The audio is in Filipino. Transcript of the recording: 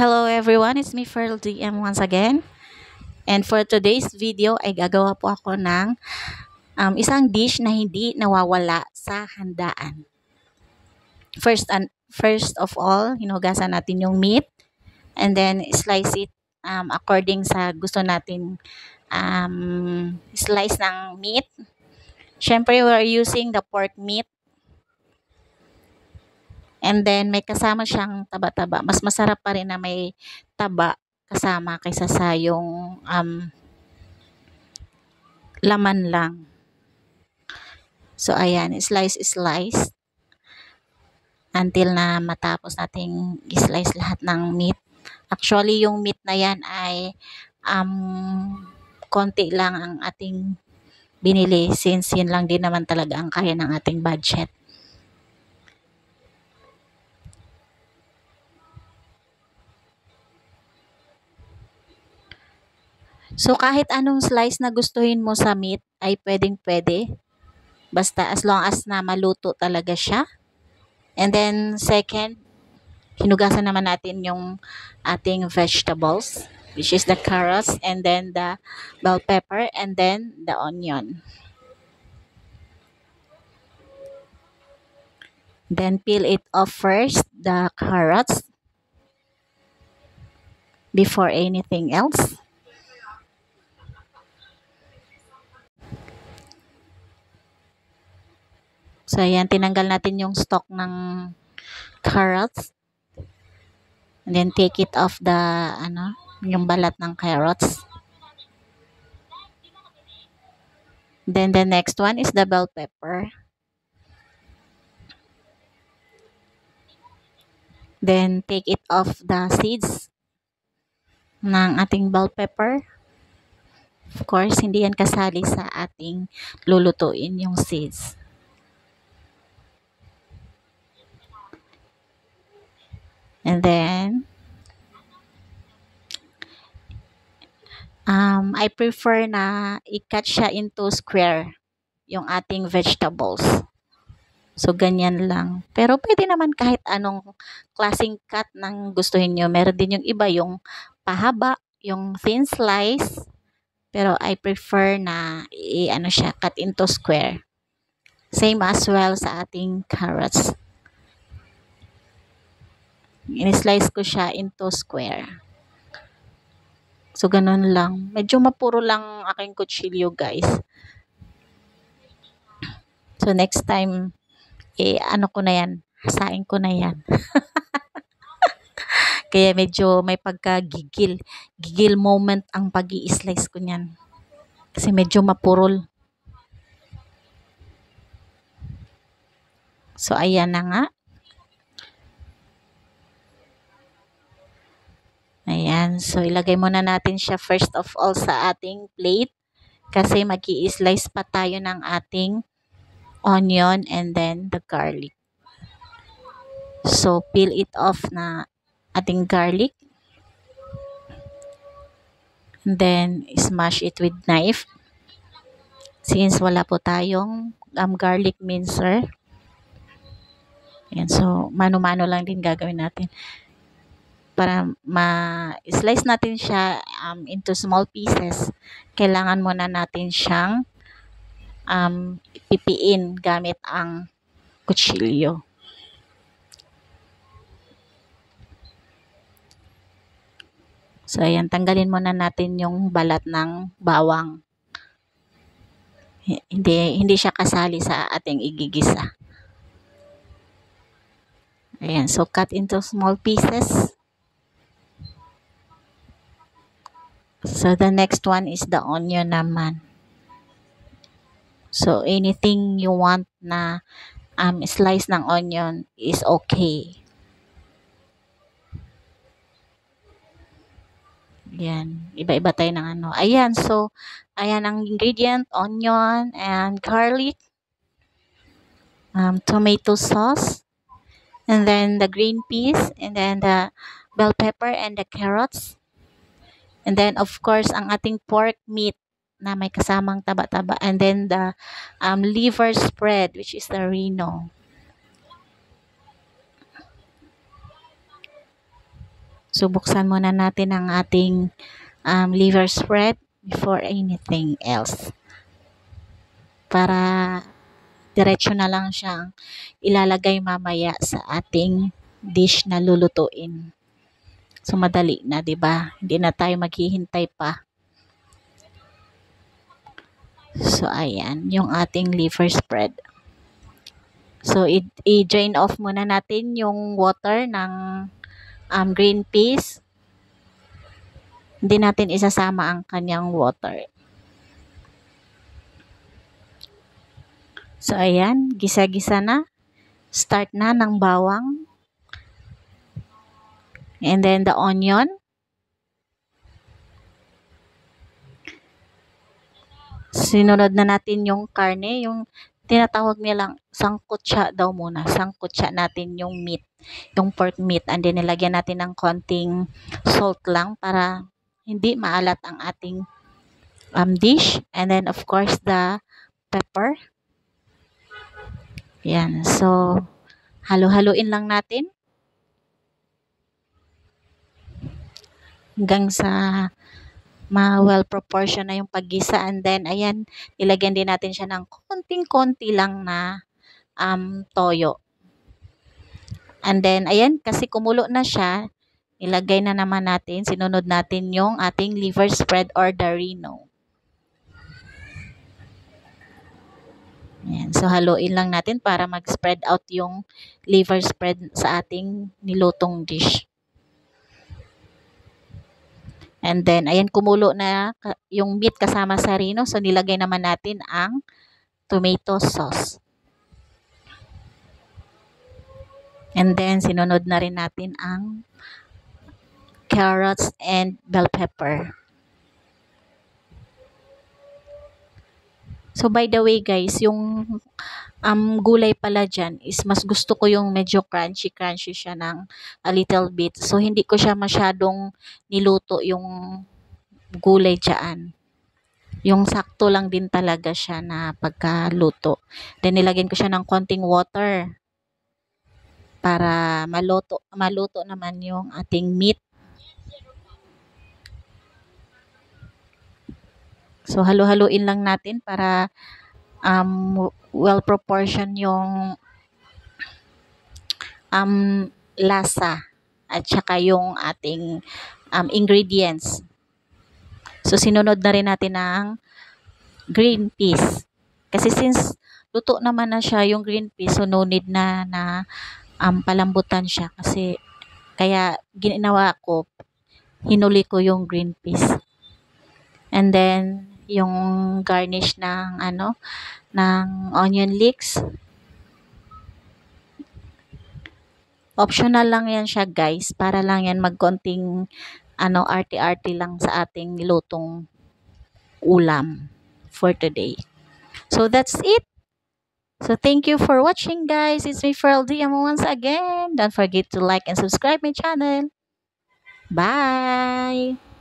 Hello everyone, it's me Ferl DM once again. And for today's video ay gagawa po ako ng isang dish na hindi nawawala sa handaan. First of all, hinugasan natin yung meat and then slice it according sa gusto natin slice ng meat. Syempre, we're using the pork meat. And then, may kasama siyang taba-taba. Mas masarap pa rin na may taba kasama kaysa sa yung laman lang. So, ayan, slice until na matapos nating i-slice lahat ng meat. Actually, yung meat na yan ay konti lang ang ating binili since yun lang din naman talaga ang kaya ng ating budget. So, kahit anong slice na gustuhin mo sa meat ay pwedeng-pwede. Basta as long as na maluto talaga siya. And then, second, hinugasan naman natin yung ating vegetables, which is the carrots, and then the bell pepper, and then the onion. Then, peel it off first, the carrots, before anything else. So, ayan, tinanggal natin yung stalk ng carrots. And then, take it off the, yung balat ng carrots. Then, the next one is the bell pepper. Then, take it off the seeds ng ating bell pepper. Of course, hindi yan kasali sa ating lulutuin yung seeds. And then, I prefer na i-cut siya into square yung ating vegetables. So, ganyan lang. Pero pwede naman kahit anong klaseng cut ng gustuhin nyo. Meron din yung iba, yung pahaba, yung thin slice. Pero I prefer na siya, cut into square. Same as well sa ating carrots. In-slice ko siya into square. So, ganun lang. Medyo mapuro lang aking kutsilyo, guys. So, next time, ko na yan. Hasain ko na yan. Kaya medyo may pagka-gigil. Gigil moment ang pag-i-slice ko niyan. Kasi medyo mapurol. So, ayan na nga. Ayan. So, ilagay muna natin siya first of all sa ating plate. Kasi mag-i-slice pa tayo ng ating onion and then the garlic. So, peel it off na ating garlic. And then, smash it with knife. Since wala po tayong garlic mincer. Ayan. So, mano-mano lang din gagawin natin. Para ma-slice natin siya into small pieces, kailangan muna natin siyang pipiin gamit ang kutsilyo. So, ayan, tanggalin muna natin yung balat ng bawang. Hindi siya kasali sa ating igigisa. Ayan, so cut into small pieces. So, the next one is the onion naman. So, anything you want na slice ng onion is okay. Yan. Iba-iba tayo ng ano. Ayan, so, ayan ang ingredient, onion and garlic, tomato sauce, and then the green peas, and then the bell pepper and the carrots. And then, of course, ang ating pork meat na may kasamang taba-taba. And then, the liver spread, which is the Reno. So, buksan muna natin ang ating liver spread before anything else. Para diretso na lang siyang ilalagay mamaya sa ating dish na lulutuin. So, madali na, 'di ba? Hindi na tayo maghihintay pa. So, ayan, yung ating liver spread. So, i-drain off muna natin yung water ng green peas. Hindi natin isasama ang kanyang water. So, ayan, gisa-gisa na. Start na ng bawang. And then the onion. Sinunod na natin yung karne, yung tinatawag nilang sangkutsa daw muna. Sangkutsa natin yung meat, yung pork meat. And then nilagyan natin ng konting salt lang para hindi maalat ang ating dish. And then of course the pepper. Yan. So, halo-haluin lang natin hanggang sa well proportion na yung paggisa. And then ayan, ilagyan din natin siya ng konting-konti lang na toyo. And then ayan, kasi kumulo na siya, ilagay na naman natin, sinunod natin yung ating liver spread or Darino. Ayan, so haluin lang natin para mag-spread out yung liver spread sa ating nilutong dish. And then, ayan, kumulo na yung meat kasama sa rino. So, nilagay naman natin ang tomato sauce. And then, sinunod na rin natin ang carrots and bell pepper. So, by the way guys, yung gulay pala dyan is mas gusto ko yung medyo crunchy siya ng a little bit. So, hindi ko siya masyadong niluto yung gulay dyan. Yung sakto lang din talaga siya na pagkaluto. Then, nilagyan ko siya ng konting water para maluto naman yung ating meat. So, halo-haluin lang natin para well proportion yung lasa at saka yung ating ingredients. So, sinunod na rin natin ng green peas. Kasi since luto naman na siya yung green peas, so no need na palambutan siya. Kasi, kaya ginawa ko, hinuli ko yung green peas. And then, yung garnish ng ng onion leeks. Optional lang yan siya guys, para lang yan magkonting arty-arty lang sa ating nilutong ulam for today. So that's it. So thank you for watching guys. It's me Feraldie once again. Don't forget to like and subscribe my channel. Bye!